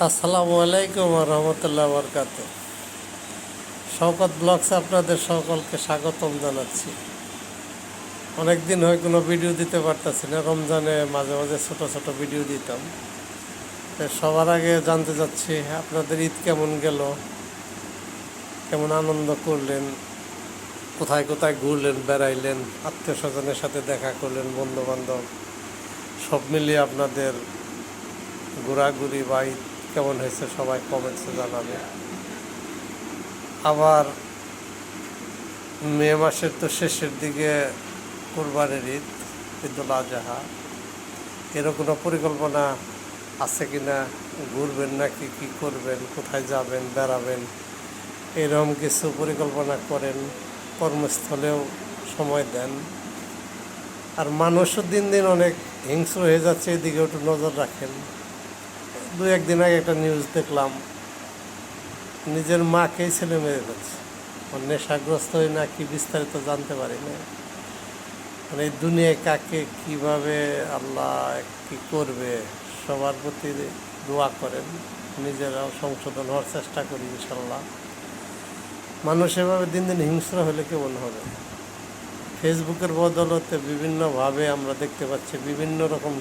আসসালামু আলাইকুম রহমতুল্লাহ বরকাত। শওকত ব্লগসে আপনাদের সকলকে স্বাগতম জানাচ্ছি। অনেক দিন হয় কোনো ভিডিও দিতে পারতাছি না। রমজানে মাঝে মাঝে ছোট ছোট ভিডিও দিতাম। সবার আগে জানতে চাচ্ছি আপনাদের ঈদ কেমন গেল, কেমন আনন্দ করলেন, কোথায় কোথায় ঘুরলেন, বেড়াইলেন, আত্মীয় স্বজনের সাথে দেখা করলেন, বন্ধু বান্ধব সব মিলিয়ে আপনাদের ঘোরাঘুরি বা ঈদ কেমন হয়েছে সবাই কমেন্টসে জানাবেন। আবার মে মাসের তো শেষের দিকে কুরবানির ঈদ, ঈদুল আজহা, এরও কোনো পরিকল্পনা আছে কি না? ঘুরবেন নাকি কী করবেন, কোথায় যাবেন, বেড়াবেন, এরকম কিছু পরিকল্পনা করেন, কর্মস্থলেও সময় দেন। আর মানুষও দিন দিন অনেক হিংস্র হয়ে যাচ্ছে, এদিকে একটু নজর রাখেন। দু একদিন আগে একটা নিউজ দেখলাম, নিজের মাকেই ছেলে মেরে ফেলছে। নেশাগ্রস্ত হয়ে না কি বিস্তারিত জানতে পারি না। মানে এই দুনিয়ায় কাকে কিভাবে আল্লাহ কি করবে, সবার প্রতি দোয়া করেন, নিজেরাও সংশোধন হওয়ার চেষ্টা করি ইনশাল্লাহ। মানুষ এভাবে দিন দিন হিংস্র হলে কেমন হবে? ফেসবুকের বদলতে বিভিন্নভাবে আমরা দেখতে পাচ্ছি বিভিন্ন রকম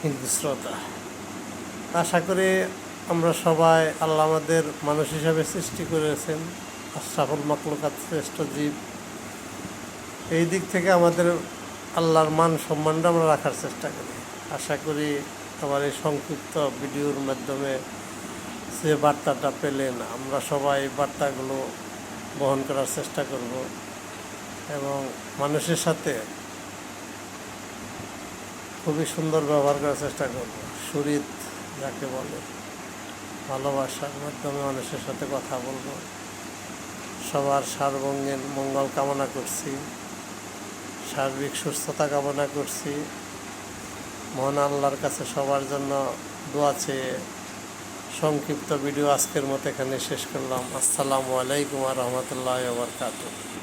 হিংস্রতা। আশা করি আমরা সবাই, আল্লাহ আমাদের মানুষ হিসাবে সৃষ্টি করেছেন, আশরাফুল মাখলুকাত, শ্রেষ্ঠ জীব। এই দিক থেকে আমাদের আল্লাহর মান সম্মানটা আমরা রাখার চেষ্টা করি। আশা করি আমার এই সংক্ষিপ্ত ভিডিওর মাধ্যমে যে বার্তাটা পেলেন, আমরা সবাই বার্তাগুলো বহন করার চেষ্টা করব এবং মানুষের সাথে খুবই সুন্দর ব্যবহার করার চেষ্টা করব। সুরিত যাকে বলে, ভালোবাসার মাধ্যমে মানুষের সাথে কথা বলবো। সবার সার্বঙ্গীন মঙ্গল কামনা করছি, সার্বিক সুস্থতা কামনা করছি। মহান আল্লাহর কাছে সবার জন্য দোয়া চেয়ে সংক্ষিপ্ত ভিডিও আজকের মতো এখানে শেষ করলাম। আসসালামু আলাইকুম ওয়া রাহমাতুল্লাহি ওয়া বারাকাতুহু।